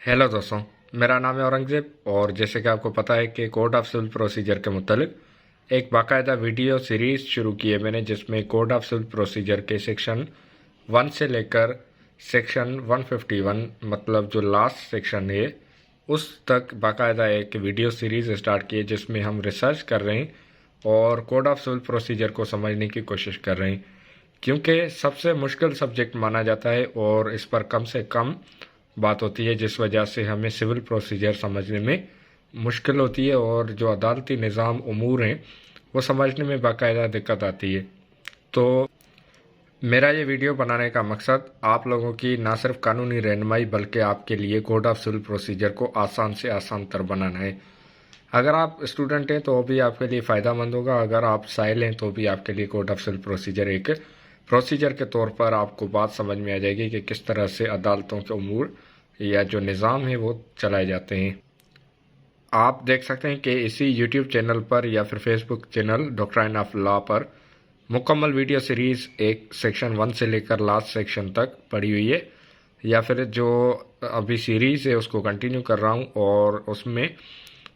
Hello दोस्तों, मेरा नाम है औरंगज़ेब और जैसे कि आपको पता है कि कोड ऑफ सिविल प्रोसीजर के मुतालिक एक बाकायदा वीडियो सीरीज़ शुरू की है मैंने, जिसमें कोड ऑफ सिविल प्रोसीजर के सेक्शन 1 से लेकर सेक्शन 151 मतलब जो लास्ट सेक्शन है उस तक बाकायदा एक वीडियो सीरीज़ स्टार्ट की है, जिसमें हम रिसर्च कर रहे हैं और कोड ऑफ सिविल प्रोसीजर को समझने की कोशिश कर रहे हैं, क्योंकि सबसे मुश्किल सब्जेक्ट माना जाता है और इस पर कम से कम बात होती है, जिस वजह से हमें सिविल प्रोसीजर समझने में मुश्किल होती है और जो अदालती निज़ाम उमूर हैं वो समझने में बाकायदा दिक्कत आती है। तो मेरा ये वीडियो बनाने का मकसद आप लोगों की ना सिर्फ कानूनी रहनुमाई बल्कि आपके लिए कोड ऑफ सिविल प्रोसीजर को आसान से आसान तर बनाना है। अगर आप स्टूडेंट हैं तो भी आपके लिए फ़ायदा मंद होगा, अगर आप साइल हैं तो भी आपके लिए कोड ऑफ सिविल प्रोसीजर एक प्रोसीजर के तौर पर आपको बात समझ में आ जाएगी कि किस तरह से अदालतों के उमूर या जो निज़ाम है वो चलाए जाते हैं। आप देख सकते हैं कि इसी यूट्यूब चैनल पर या फिर Facebook channel doctrine of law पर मुकम्मल वीडियो सीरीज़ एक सेक्शन 1 से लेकर लास्ट सेक्शन तक पड़ी हुई है, या फिर जो अभी सीरीज़ है उसको कंटिन्यू कर रहा हूँ और उसमें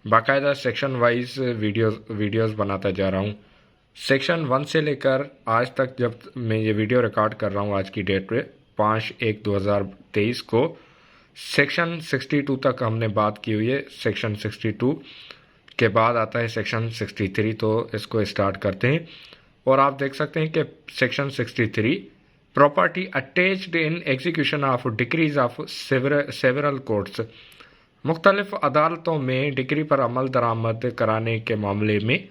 बाकायदा सेक्शन वाइज वीडियोस बनाता जा रहा हूँ। सेक्शन 1 से लेकर आज तक, जब मैं ये वीडियो रिकॉर्ड कर रहा हूँ आज की डेट पे 5/1/2023 को, सेक्शन 62 तक हमने बात की हुई है। सेक्शन 62 के बाद आता है सेक्शन 63, तो इसको स्टार्ट करते हैं। और आप देख सकते हैं कि section 63 property attached in execution of decrees of several courts, मुख्तलिफ अदालतों में डिक्री पर अमल दरामद कराने के मामले में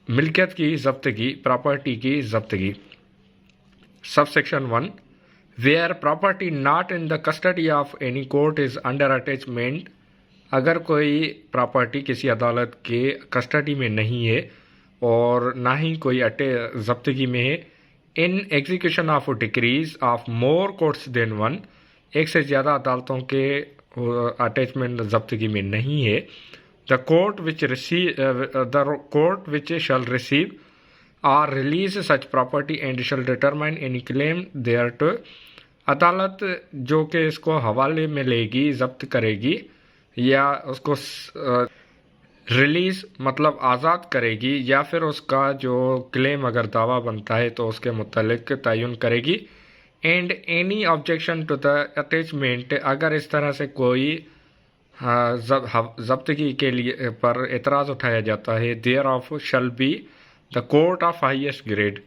मिल्कियत की जब्तगी, प्रॉपर्टी की जब्तगी। Sub section 1 where property not in the custody of any court is under attachment, अगर कोई प्रॉपर्टी किसी अदालत के कस्टडी में नहीं है और ना ही कोई जब्तगी में है, in execution of decrees of more courts than one, एक से ज़्यादा अदालतों के अटैचमेंट जब्तगी में नहीं है, the court which shall receive or release such property and shall determine any claim thereto, अदालत जो कि इसको हवाले में लेगी, जब्त करेगी या उसको रिलीज मतलब आज़ाद करेगी, या फिर उसका जो क्लेम अगर दावा बनता है तो उसके मुतल्लिक तयन करेगी। And any objection to the attachment, अगर इस तरह से कोई जब्तगी के लिए पर एतराज़ उठाया जाता है, thereof shall be the court of highest grade,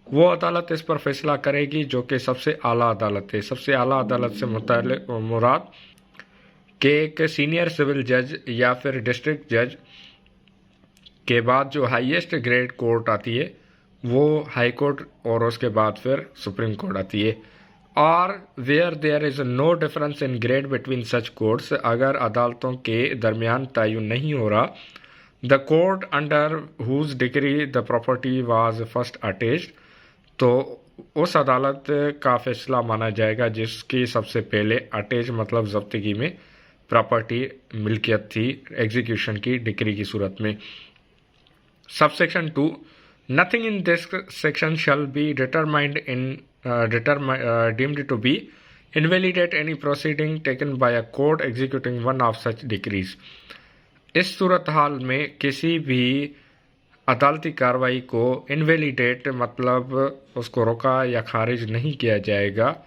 वो अदालत इस पर फैसला करेगी जो कि सबसे आला अदालत है। सबसे आला अदालत से मुराद के एक सीनियर सिविल जज या फिर डिस्ट्रिक्ट जज के बाद जो हाईएस्ट ग्रेड कोर्ट आती है वो हाई कोर्ट, और उसके बाद फिर सुप्रीम कोर्ट आती है। और where there is no difference in grade between such courts, अगर अदालतों के दरमियान तयन नहीं हो रहा, the court under whose decree the property was first attached, तो उस अदालत का फैसला माना जाएगा जिसकी सबसे पहले अटैच मतलब जब्तगी में प्रॉपर्टी मिल्कियत थी एग्जीक्यूशन की डिग्री की सूरत में। Sub section 2 nothing in this section shall be determined in deemed to be invalidate any proceeding taken by a court executing one of such decrees, इस सूरत हाल में किसी भी अदालती कार्रवाई को इनवेलिडेट मतलब उसको रोका या खारिज नहीं किया जाएगा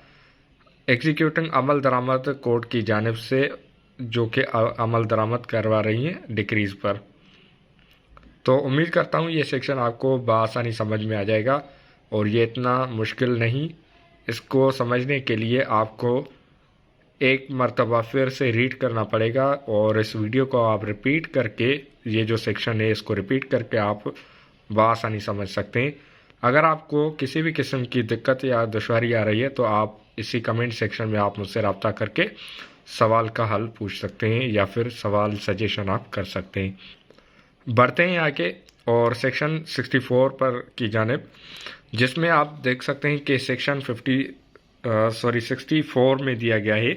एग्जीक्यूटिंग अमल दरामद कोर्ट की जानिब से, जो कि अमल दरामद करवा रही हैं डिक्रीज पर। तो उम्मीद करता हूँ ये सेक्शन आपको बआसानी समझ में आ जाएगा और ये इतना मुश्किल नहीं। इसको समझने के लिए आपको एक मर्तबा फिर से रीड करना पड़ेगा और इस वीडियो को आप रिपीट करके, ये जो सेक्शन है इसको रिपीट करके आप बआसानी समझ सकते हैं। अगर आपको किसी भी किस्म की दिक्कत या दुश्वारी आ रही है तो आप इसी कमेंट सेक्शन में आप मुझसे रब्ता करके सवाल का हल पूछ सकते हैं या फिर सवाल सजेशन आप कर सकते हैं। बढ़ते हैं आगे और सेक्शन 64 पर की जानिब, जिसमें आप देख सकते हैं कि सेक्शन 64 में दिया गया है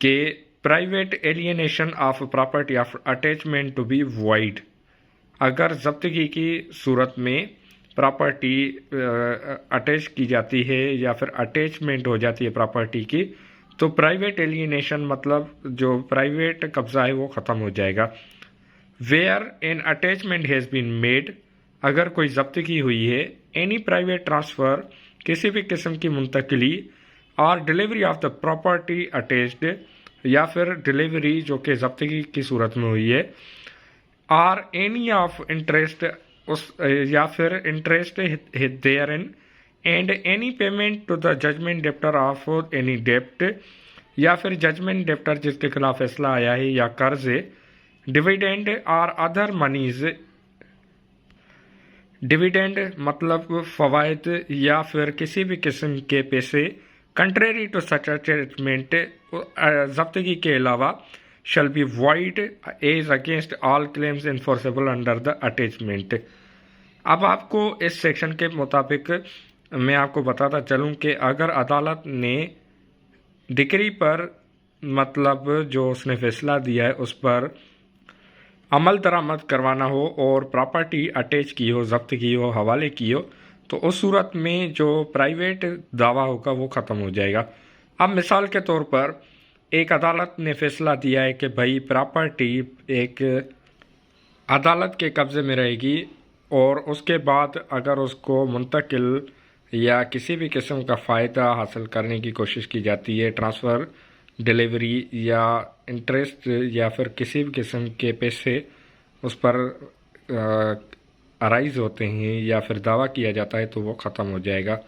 कि private alienation of property of attachment to be void, अगर जब्तगी की सूरत में प्रॉपर्टी अटैच की जाती है या फिर अटैचमेंट हो जाती है प्रॉपर्टी की, तो प्राइवेट एलियनेशन मतलब जो प्राइवेट कब्जा है वो ख़त्म हो जाएगा। Where an attachment has been made, अगर कोई जब्तगी हुई है, एनी प्राइवेट ट्रांसफ़र, किसी भी किस्म की मुंतकली, और delivery of the property attached, या फिर डिलीवरी जो कि जब्तगी की सूरत में हुई है, और एनी ऑफ इंटरेस्ट उस या फिर interest therein, and any payment to the judgment debtor of any डेप्ट, या फिर जजमेंट डेप्टर जिसके खिलाफ फैसला आया है या कर्ज है, डिविडेंड और अदर मनीज, डिविडेंड मतलब फ़वाइद या फिर किसी भी किस्म के पैसे, कंट्रेरी टू सच अटैचमेंट जब्तगी के अलावा, shall be void as against all claims enforceable under the attachment. अब आपको इस सेक्शन के मुताबिक मैं आपको बताता चलूँ कि अगर अदालत ने डिक्री पर मतलब जो उसने फैसला दिया है उस पर अमल दरामद करवाना हो और प्रॉपर्टी अटैच की हो, जब्त की हो, हवाले की हो, तो उस सूरत में जो प्राइवेट दावा होगा वो ख़त्म हो जाएगा। अब मिसाल के तौर पर एक अदालत ने फैसला दिया है कि भाई प्रॉपर्टी एक अदालत के कब्ज़े में रहेगी, और उसके बाद अगर उसको मुंतकिल या किसी भी किस्म का फ़ायदा हासिल करने की कोशिश की जाती है, ट्रांसफ़र, डिलीवरी या इंटरेस्ट या फिर किसी भी किस्म के पैसे उस पर अराइज़ होते हैं या फिर दावा किया जाता है, तो वो ख़त्म हो जाएगा।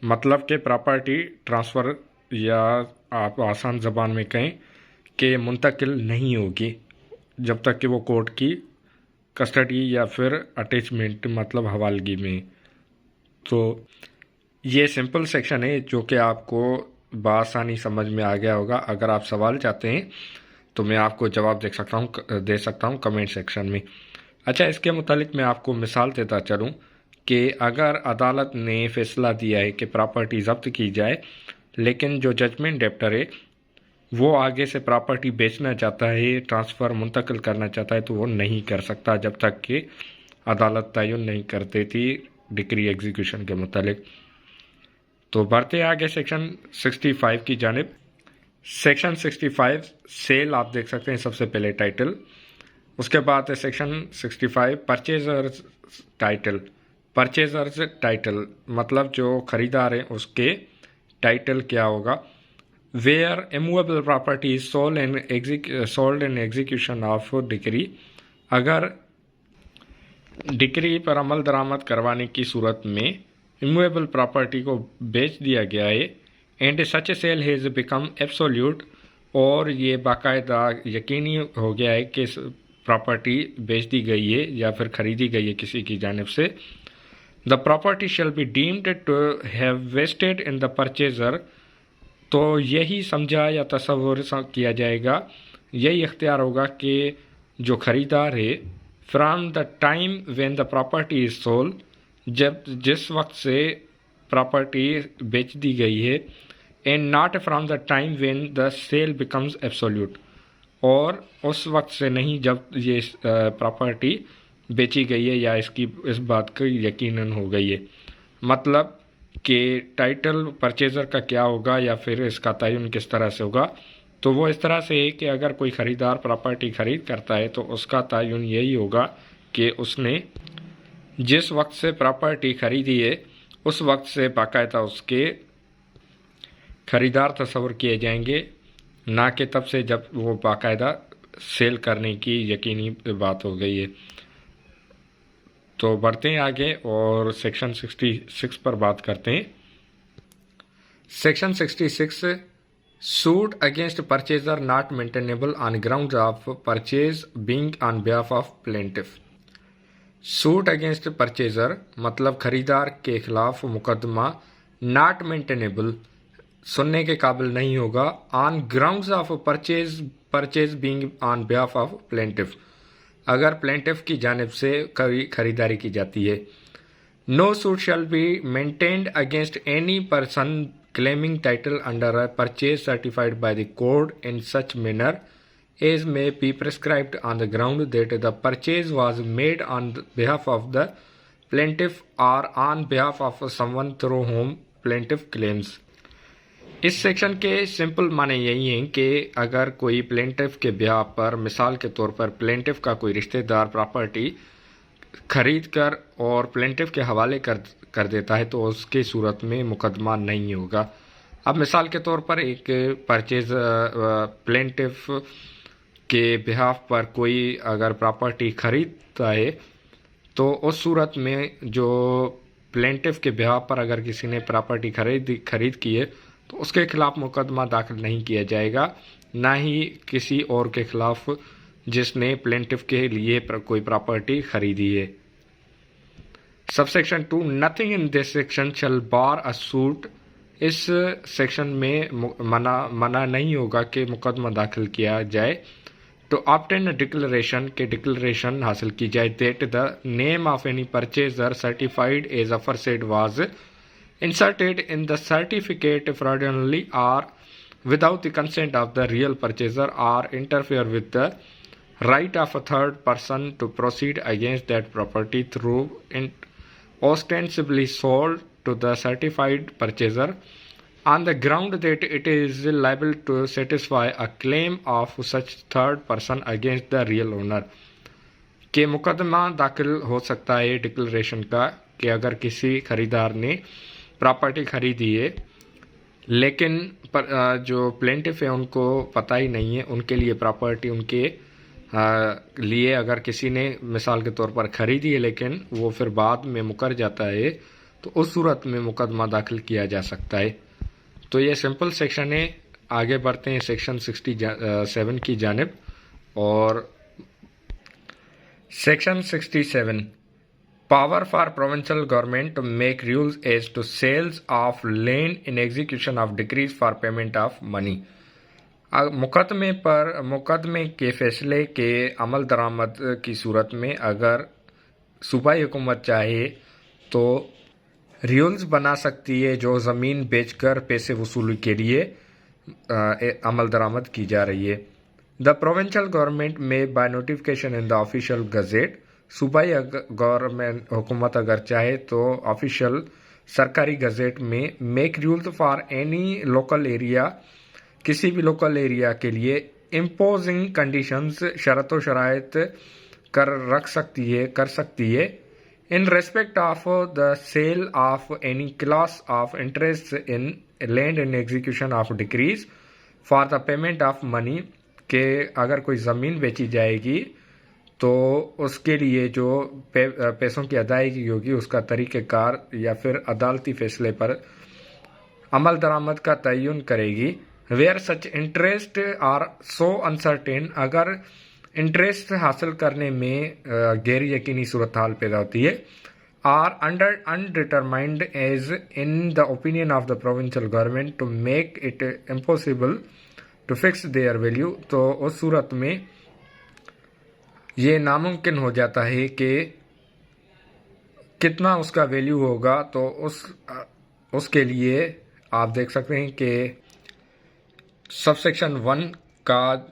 मतलब कि प्रॉपर्टी ट्रांसफ़र, या आप आसान ज़बान में कहें कि मुंतकिल नहीं होगी जब तक कि वो कोर्ट की कस्टडी या फिर अटैचमेंट मतलब हवालगी में। तो ये सिंपल सेक्शन है जो कि आपको बआसानी समझ में आ गया होगा। अगर आप सवाल चाहते हैं तो मैं आपको जवाब दे सकता हूँ कमेंट सेक्शन में। अच्छा, इसके मुतालिक मैं आपको मिसाल देता चलूँ कि अगर अदालत ने फैसला दिया है कि प्रॉपर्टी ज़ब्त की जाए, लेकिन जो जजमेंट डेप्टर है वो आगे से प्रॉपर्टी बेचना चाहता है, ट्रांसफ़र मुंतकिल करना चाहता है, तो वो नहीं कर सकता जब तक कि अदालत तयन नहीं कर देती डिक्री एग्जीक्यूशन के मुतालिक। तो बढ़ते आगे सेक्शन 65 की जानिब। सेक्शन 65 सेल आप देख सकते हैं सबसे पहले टाइटल, उसके बाद है section 65 purchaser's title. Purchaser's title मतलब जो खरीदार हैं उसके टाइटल क्या होगा। Where immovable property is sold in execution of decree, अगर डिक्री पर अमल दरामद करवाने की सूरत में इमूवेबल प्रॉपर्टी को बेच दिया गया है, and such sale has become absolute, और ये बाकायदा यकीनी हो गया है कि प्रॉपर्टी बेच दी गई है या फिर ख़रीदी गई है किसी की जानिब से, the property shall be deemed to have vested in the purchaser, तो यही समझा या तसव्वुर किया जाएगा, यही इख्तियार होगा कि जो ख़रीदार है from the time when the property is sold, जब जिस वक्त से प्रॉपर्टी बेच दी गई है, and not from the time when the sale becomes absolute, और उस वक्त से नहीं जब ये प्रॉपर्टी बेची गई है या इस बात की यकीनन हो गई है। मतलब कि टाइटल परचेज़र का क्या होगा या फिर इसका तयन किस तरह से होगा, तो वो इस तरह से है कि अगर कोई ख़रीदार प्रॉपर्टी ख़रीद करता है तो उसका तयन यही होगा कि उसने जिस वक्त से प्रॉपर्टी ख़रीदी है उस वक्त से बाकायदा उसके ख़रीदार तस्वर किए जाएंगे, ना कि तब से जब वो बाकायदा सेल करने की यकीनी बात हो गई है। तो बढ़ते हैं आगे और सेक्शन 66 पर बात करते हैं। Section 66 suit against purchaser not maintainable on ground of purchase being on behalf of plaintiff. Suit against purchaser मतलब खरीदार के खिलाफ मुकदमा नॉट मेंटेनेबल सुनने के काबिल नहीं होगा, on grounds of purchase being on behalf of plaintiff, अगर प्लेंटिफ की जानिब से खरीदारी की जाती है। No suit shall be maintained against any person claiming title under a purchase certified by the court in such manner as may be prescribed on the ground that the purchase was made on behalf of the plaintiff or on behalf of someone through whom plaintiff claims। इस section के simple माने यही हैं कि अगर कोई plaintiff के ब्याह पर, मिसाल के तौर पर प्लेंटिफ का कोई रिश्तेदार प्रॉपर्टी खरीद कर और प्लेंटिफ के हवाले कर देता है तो उसकी सूरत में मुकदमा नहीं होगा। अब मिसाल के तौर पर एक परचेज प्लेंटिफ के बिहाफ पर कोई अगर प्रॉपर्टी खरीदता है तो उस सूरत में जो प्लेंटिफ के बिहाफ पर अगर किसी ने प्रॉपर्टी खरीद की है तो उसके खिलाफ मुकदमा दाखिल नहीं किया जाएगा, ना ही किसी और के खिलाफ जिसने प्लेंटिफ के लिए कोई प्रॉपर्टी खरीदी है। Subsection 2, nothing in this section shall bar a suit. इस सेक्शन में मना नहीं होगा कि मुकदमा दाखिल किया जाए। तो ऑब्टेन डिक्लेरेशन के डिक्लेरेशन हासिल की जाए that the name of any purchaser certified as aforesaid was inserted in the certificate fraudulently or without the consent of the real purchaser or interfere with the right of a third person to proceed against that property through ostensibly sold to the certified purchaser on the ground that it is liable to satisfy a claim of such third person against the real owner। के मुकदमा दाखिल हो सकता है declaration का कि अगर किसी खरीदार ने प्रॉपर्टी खरीदी है लेकिन जो प्लेंटिफ है उनको पता ही नहीं है, उनके लिए प्रॉपर्टी उनके लिए अगर किसी ने मिसाल के तौर पर खरीदी है लेकिन वो फिर बाद में मुकर जाता है तो उस सूरत में मुकदमा दाखिल किया जा सकता है। तो ये सिंपल सेक्शन है। आगे बढ़ते हैं सेक्शन 67 की जानिब। और section 67, power for provincial government to make rules as to sales of land in execution of decrees for payment of money। मुकदमे के फैसले के अमल दरामद की सूरत में अगर सूबाई हुकूमत चाहे तो रूल्स बना सकती है जो ज़मीन बेचकर पैसे वसूली के लिए अमल दरामद की जा रही है। The provincial government may by notification in the official gazette, सूबाई गवर्नमेंट हुकूमत अगर चाहे तो ऑफिशियल सरकारी गजेट में make rules for any local area, किसी भी लोकल एरिया के लिए इम्पोजिंग कंडीशंस, शरत व शराइत कर सकती है in respect of the sale of any class of interest in land in execution of decrees for the payment of money. के अगर कोई ज़मीन बेची जाएगी तो उसके लिए जो पैसों की अदायगी होगी उसका तरीक़ेकार या फिर अदालती फैसले पर अमल दरामद का तयन करेगी। Where such interest are so uncertain, अगर इंटरेस्ट हासिल करने में गैर यकीनी सूरत हाल पैदा होती है, or under undetermined as in the opinion of the provincial government to make it impossible to fix their value, तो उस सूरत में ये नामुमकिन हो जाता है कि कितना उसका वैल्यू होगा। तो उसके लिए आप देख सकते हैं कि सबसेक्शन 1 का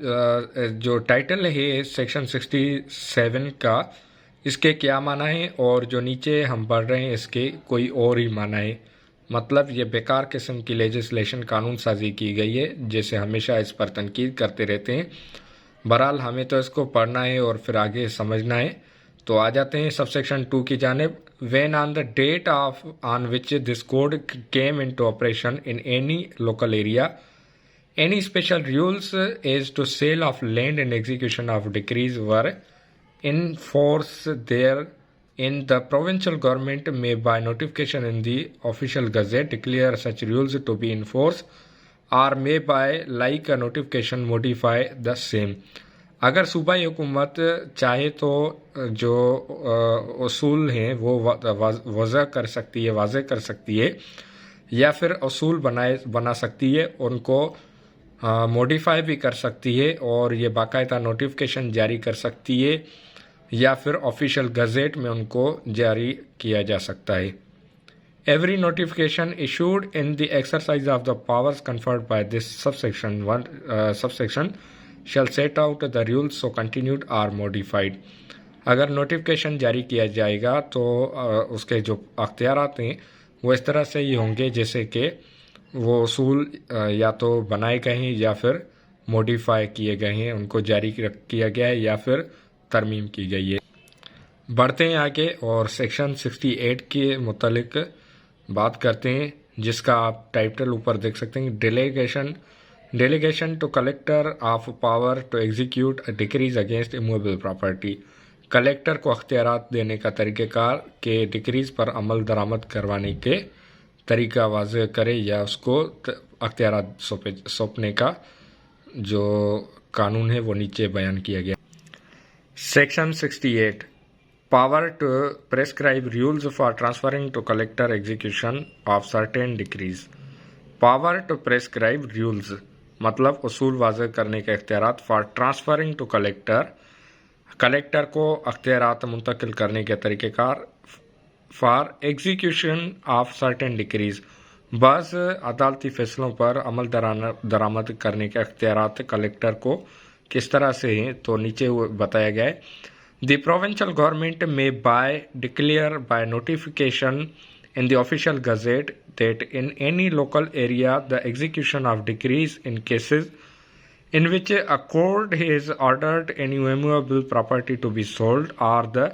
जो टाइटल है सेक्शन 67 का, इसके क्या माना है और जो नीचे हम पढ़ रहे हैं इसके कोई और ही माना है। मतलब ये बेकार किस्म की लेजिस्लेशन कानून साजी की गई है, जैसे हमेशा इस पर तनकीद करते रहते हैं। बहरहाल हमें तो इसको पढ़ना है और फिर आगे समझना है। तो आ जाते हैं सबसेक्शन 2 की जानिब। When on the date of on which this code came into operation in any local area, any special rules as to sale of land and execution of decrees were in force there in the provincial government may by notification in the official gazette declare such rules to be in force or may by like a notification modify the same। अगर सूबाई हुकूमत चाहे तो जो उसूल हैं वो was कर सकती है या फिर उसूल बना सकती है, उनको मॉडिफाई भी कर सकती है और ये बाकायदा नोटिफिकेशन जारी कर सकती है या फिर ऑफिशियल गजेट में उनको जारी किया जा सकता है। Every notification issued in the exercise of the powers conferred by this subsection shall set out the rules so continued or modified. अगर नोटिफिकेशन जारी किया जाएगा तो उसके जो अख्तियारात हैं वो इस तरह से ही होंगे जैसे कि वो उसूल या तो बनाए गए हैं या फिर मॉडिफाई किए गए हैं, उनको जारी किया गया है या फिर तरमीम की गई है। बढ़ते हैं आगे और सेक्शन 68 के मुतालिक बात करते हैं, जिसका आप टाइटल ऊपर देख सकते हैं, delegation to collector of power to execute decrees against immovable property. Collector को अख्तियारात देने का तरीक़ेकार के डिक्रीज पर अमल दरामद करवाने के तरीका वाज़ेह करे या उसको अख्तियारात सौंपने का जो कानून है वो नीचे बयान किया गया। Section 68 Power to prescribe rules for transferring to collector execution of certain decrees। Power to prescribe rules मतलब उसूल वाज़ेह करने के अख्तियारात फॉर ट्रांसफरिंग टू कलेक्टर को अख्तियारात मुंतकिल करने के तरीक़ेकार for execution of certain decrees बाज़ अदालती फ़ैसलों पर अमल दरामद करने के अख्तियारात कलेक्टर को किस तरह से हैं, तो नीचे बताया गया है। The provincial government may declare by notification in the official gazette that in any local area the execution of decrees in cases in which a court has ordered any immovable property to be sold or the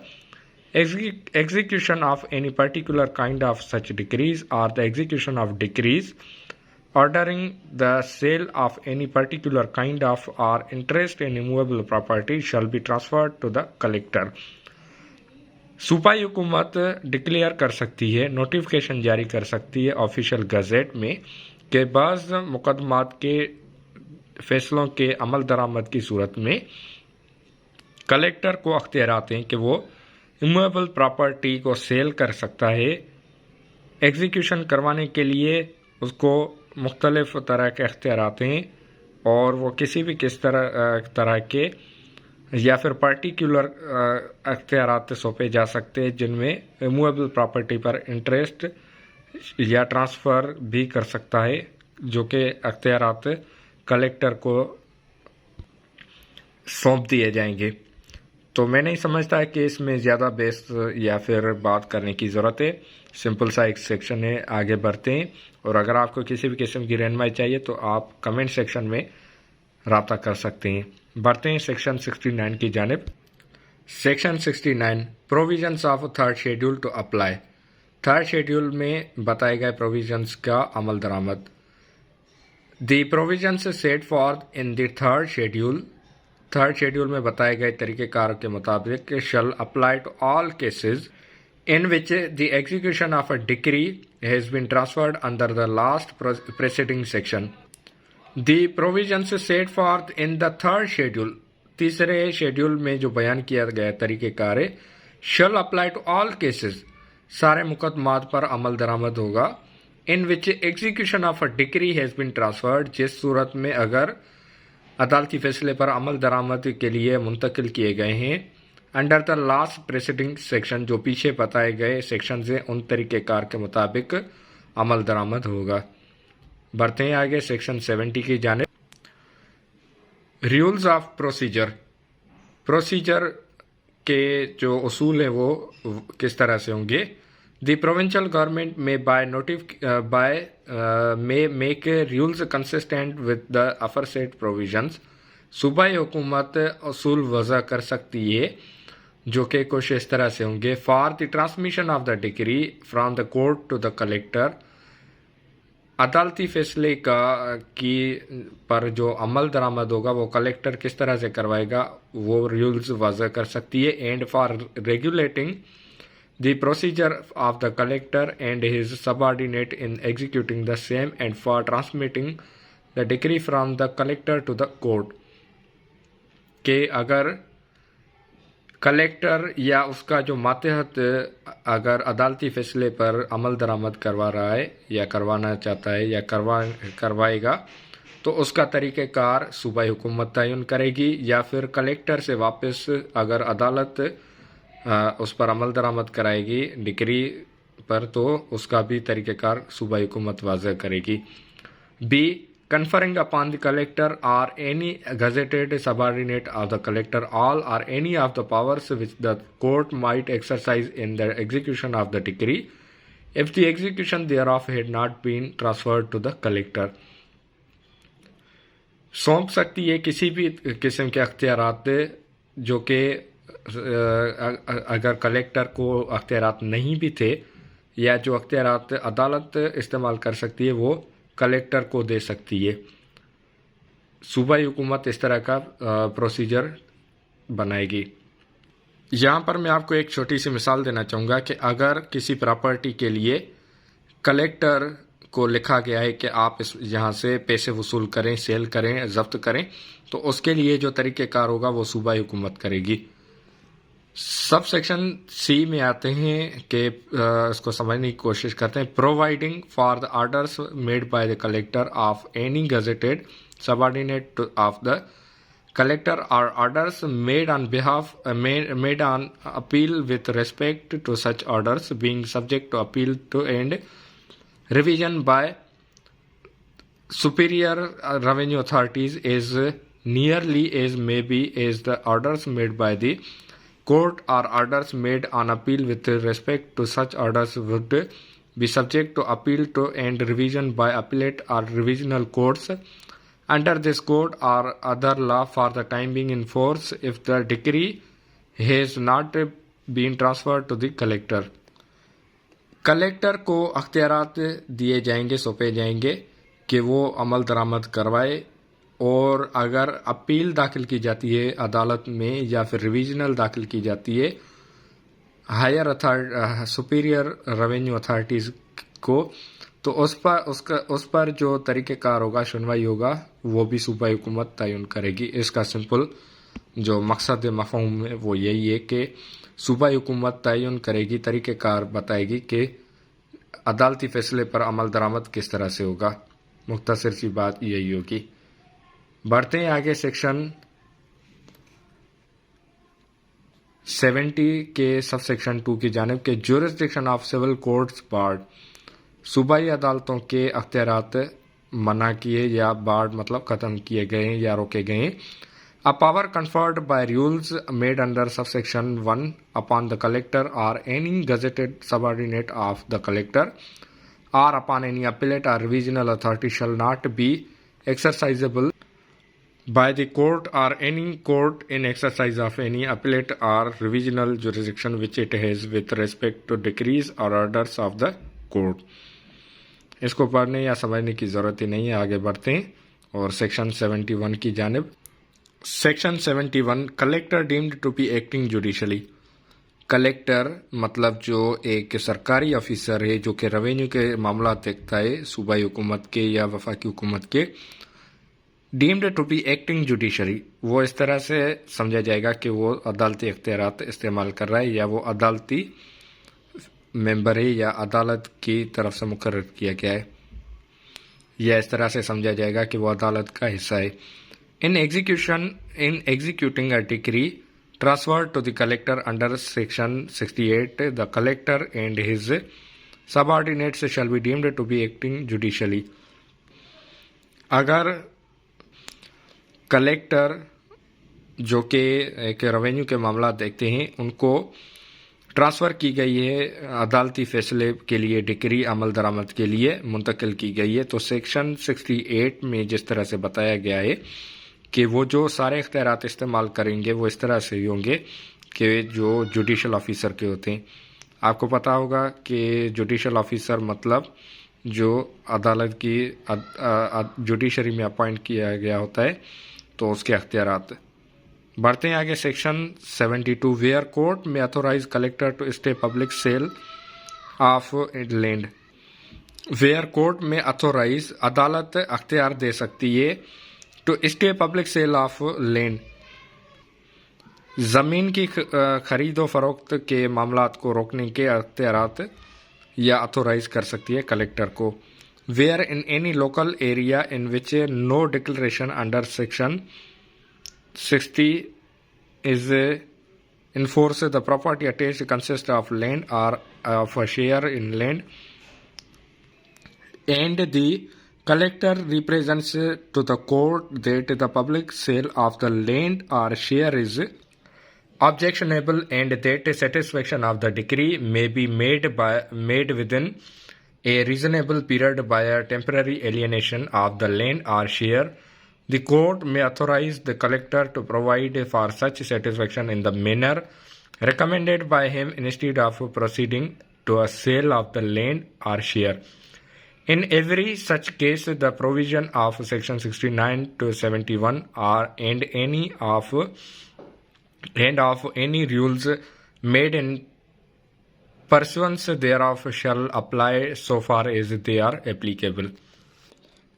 execution of any particular kind of such decrees or the execution of decrees ordering the sale of any particular kind of or interest in immovable property shall be transferred to the collector। सूबाई हुकूमत declare कर सकती है, notification जारी कर सकती है official gazette में कि बाज़ मुकदमात के फैसलों के अमल दरामद की सूरत में कलेक्टर को अख्तियारात हैं कि वो इमूवेबल प्रॉपर्टी को सेल कर सकता है। एग्जीक्यूशन करवाने के लिए उसको मुख्तलिफ तरह के अख्तियारात हैं और वो किसी भी किस तरह के या फिर पार्टिकुलर अख्तियारात सौंपे जा सकते हैं जिनमें इमूवेबल प्रॉपर्टी पर इंटरेस्ट या ट्रांसफ़र भी कर सकता है, जो कि अख्तियारात कलेक्टर को सौंप दिए जाएंगे। तो मैं नहीं समझता है कि इसमें ज़्यादा बेस या फिर बात करने की ज़रूरत है, सिंपल सा एक सेक्शन है। आगे बढ़ते हैं और अगर आपको किसी भी किस्म की रहनुमाई चाहिए तो आप कमेंट सेक्शन में राब्ता कर सकते हैं। बढ़ते हैं सेक्शन 69 की जानिब। Section 69 provisions of third schedule to apply. Third schedule में बताए गए प्रोविजंस का अमल दरामद। The provisions set forth in the third schedule में बताए गए तरीक़ेकार के मुताबिक shall apply to all cases in which the execution of a decree has been transferred under the last preceding section। The provisions set forth in the third schedule, तीसरे schedule में जो बयान किया गया तरीक़ेकार है, shall apply to all cases, सारे मुकदमात पर अमल दरामद होगा। in which execution of a decree has been transferred, जिस सूरत में अगर अदालती फ़ैसले पर अमल दरामद के लिए मुंतकिल किए गए हैं under the last presiding section, जो पीछे बताए गए सेक्शन से उन तरीक़ेकार के मुताबिक अमल दरामद होगा। बढ़ते हैं आगे सेक्शन 70 की जानिब। रूल्स ऑफ प्रोसीजर के जो उसूल हैं वो किस तरह से होंगे। The provincial government may make rules consistent with the aforesaid provisions. सूबाई हुकूमत उसूल वज़ा कर सकती है जो कि कुछ इस तरह से होंगे। For the transmission of the decree from the court to the collector, अदालती फ़ैसले की पर जो अमल दरामद होगा वो कलेक्टर किस तरह से करवाएगा वो रूल्स वज़ा कर सकती है। And for regulating the procedure of the collector and his subordinate in executing the same and for transmitting the decree from the collector to the court, के अगर कलेक्टर या उसका जो मातहत अगर अदालती फ़ैसले पर अमल दरामद करवा रहा है या करवाना चाहता है या करवाएगा तो उसका तरीक़ेकार सूबाई हुकूमत तयन करेगी, या फिर कलेक्टर से वापस अगर अदालत उस पर अमल दरामद कराएगी डिक्री पर तो उसका भी तरीक़ेकार सूबाई हुकूमत वाज़ह करेगी। Be conferring upon the collector or any gazetted subordinate of the collector all or any of the powers which the court might exercise in the execution of the decree if the execution thereof had not been transferred to the collector. सौंप सकती है किसी भी किस्म के अख्तियारात जो कि अगर कलेक्टर को अख्तियारात नहीं भी थे या जो अख्तियारात अदालत इस्तेमाल कर सकती है वो कलेक्टर को दे सकती है। सूबाई हुकूमत इस तरह का प्रोसीजर बनाएगी। यहाँ पर मैं आपको एक छोटी सी मिसाल देना चाहूँगा कि अगर किसी प्रॉपर्टी के लिए कलेक्टर को लिखा गया है कि आप इस यहाँ से पैसे वसूल करें, सेल करें, जब्त करें, तो उसके लिए जो तरीक़ेकार होगा वो सूबाई हुकूमत करेगी। सब सेक्शन सी में आते हैं कि इसको समझने की कोशिश करते हैं। Providing for the orders made by the collector of any gazetted subordinate of the collector or orders made on behalf made on appeal with respect to such orders being subject to appeal to and revision by superior revenue authorities as nearly as may be as the orders made by the court or orders made on appeal with respect to such orders would be subject to appeal to and revision by appellate or revisional courts under this code or other law for the time being in force if the decree has not been transferred to the collector. Collector को अख्तियारात दिए जाएंगे, सौंपे जाएंगे कि वो अमल दरामद करवाए, और अगर अपील दाखिल की जाती है अदालत में या फिर रिविजनल दाखिल की जाती है हायर सुपीरियर रेवेन्यू अथॉरिटीज़ को, तो उस पर जो तरीक़ेकार होगा, सुनवाई होगा, वो भी सूबाई हुकूमत तयन करेगी। इसका सिंपल जो मकसद मफ़हूम है वो यही है कि सूबाई हुकूमत तयन करेगी, तरीक़ेकार बताएगी कि अदालती फ़ैसले पर अमल दरामद किस तरह से होगा। मुख्तसर सी बात यही होगी। बढ़ते हैं आगे सेक्शन 70 के सब सेक्शन 2 की जानिब के jurisdiction of civil courts barred. सूबाई अदालतों के अख्तियारात मना किए या बार्ड मतलब ख़त्म किए गए या रोके गए। A power conferred by rules made under sub section 1 upon the collector or any gazetted subordinate of the collector or upon any appellate or revisional authority shall not be exercisable by the court or any court in exercise of any appellate or revisional jurisdiction which it has with respect to decrees or orders of the court। इसको पढ़ने या समझने की ज़रूरत ही नहीं है। आगे बढ़ते हैं और सेक्शन 71 की जानिब। Section 71 collector deemed to be acting judicially. Collector मतलब जो एक सरकारी ऑफिसर है जो कि रेवेन्यू के मामला देखता है सूबाई हुकूमत के या वफाकी हुकूमत के, deemed to be acting judiciary, वो इस तरह से समझा जाएगा कि वो अदालती इख्तियारात इस्तेमाल कर रहा है या वो अदालती मेंबर है या अदालत की तरफ से मुकर्रर किया गया है, या इस तरह से समझा जाएगा कि वो अदालत का हिस्सा है। In executing a decree transferred to the collector under section 68 the collector and his subordinates shall be deemed to be acting judicially. अगर कलेक्टर जो कि एक रेवेन्यू के मामला देखते हैं उनको ट्रांसफ़र की गई है अदालती फ़ैसले के लिए, डिक्री अमल दरामद के लिए मुंतकिल की गई है, तो सेक्शन 68 में जिस तरह से बताया गया है कि वो जो सारे इख्तियारात इस्तेमाल करेंगे वो इस तरह से होंगे कि जो जुडिशल ऑफिसर के होते हैं। आपको पता होगा कि जुडिशल ऑफिसर मतलब जो अदालत की जुडिशरी में अपॉइंट किया गया होता है, तो उसके अख्तियारात। बढ़ते हैं आगे section 72 where court may authorise collector to stay public sale of land. Where court may authorise अदालत अख्तियार दे सकती है to stay public sale of land, ज़मीन की खरीदो फरोख्त के मामलात को रोकने के अख्तियारात या अथोराइज कर सकती है कलेक्टर को। Where in any local area in which no declaration under section 60 is in force the property attached consist of land or of a share in land and the collector represents to the court that the public sale of the land or share is objectionable and that satisfaction of the decree may be made within a reasonable period by a temporary alienation of the land or share. The court may authorize the collector to provide for such satisfaction in the manner recommended by him instead of proceeding to a sale of the land or share. In every such case, the provision of section 69 to 71 and any rules made in pursuance thereof shall apply so far as they are applicable.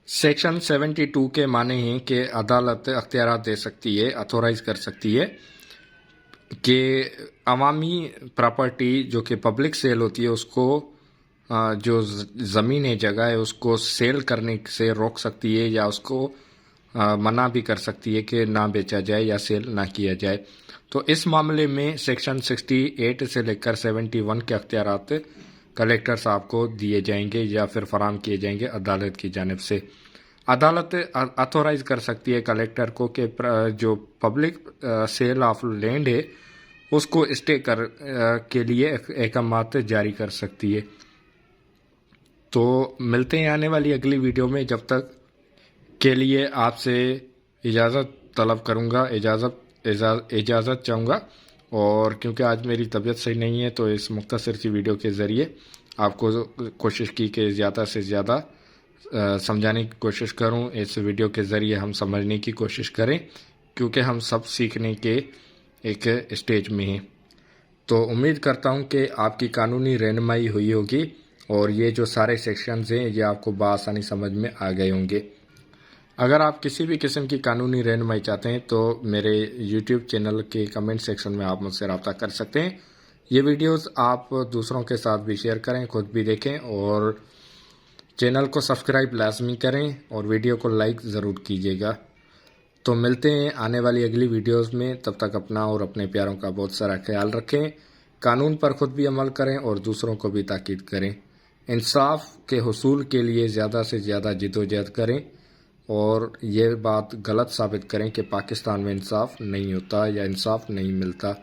Section 72 के माने हैं कि अदालत अख्तियार दे सकती है, authorise कर सकती है कि अवामी प्रॉपर्टी जो कि पब्लिक सेल होती है उसको जो ज़मीन है, जगह है, उसको सेल करने से रोक सकती है या उसको मना भी कर सकती है कि ना बेचा जाए या सेल ना किया जाए। तो इस मामले में सेक्शन 68 से लेकर 71 के अख्तियारात कलेक्टर साहब को दिए जाएंगे या फिर फराम किए जाएंगे अदालत की जानिब से। अदालत अथोराइज कर सकती है कलेक्टर को कि जो पब्लिक सेल ऑफ लैंड है उसको स्टे के लिए अहकामात जारी कर सकती है। तो मिलते हैं आने वाली अगली वीडियो में, जब तक के लिए आपसे इजाज़त तलब करूँगा, इजाज़त चाहूँगा। और क्योंकि आज मेरी तबीयत सही नहीं है तो इस मुख्तसर सी वीडियो के ज़रिए आपको कोशिश की कि ज़्यादा से ज़्यादा समझाने की कोशिश करूं। इस वीडियो के ज़रिए हम समझने की कोशिश करें क्योंकि हम सब सीखने के एक स्टेज में हैं। तो उम्मीद करता हूं कि आपकी कानूनी रहनुमाई हुई होगी और ये जो सारे सेक्शंस हैं ये आपको बआसानी समझ में आ गए होंगे। अगर आप किसी भी किस्म की कानूनी रहनुमाई चाहते हैं तो मेरे YouTube चैनल के कमेंट सेक्शन में आप मुझसे रब्ता कर सकते हैं। ये वीडियोस आप दूसरों के साथ भी शेयर करें, खुद भी देखें और चैनल को सब्सक्राइब लाजमी करें और वीडियो को लाइक ज़रूर कीजिएगा। तो मिलते हैं आने वाली अगली वीडियोस में, तब तक अपना और अपने प्यारों का बहुत सारा ख्याल रखें। कानून पर खुद भी अमल करें और दूसरों को भी ताकीद करें। इंसाफ के हुसूल के लिए ज़्यादा से ज़्यादा जिदोजहद करें और ये बात गलत साबित करें कि पाकिस्तान में इंसाफ नहीं होता या इंसाफ नहीं मिलता।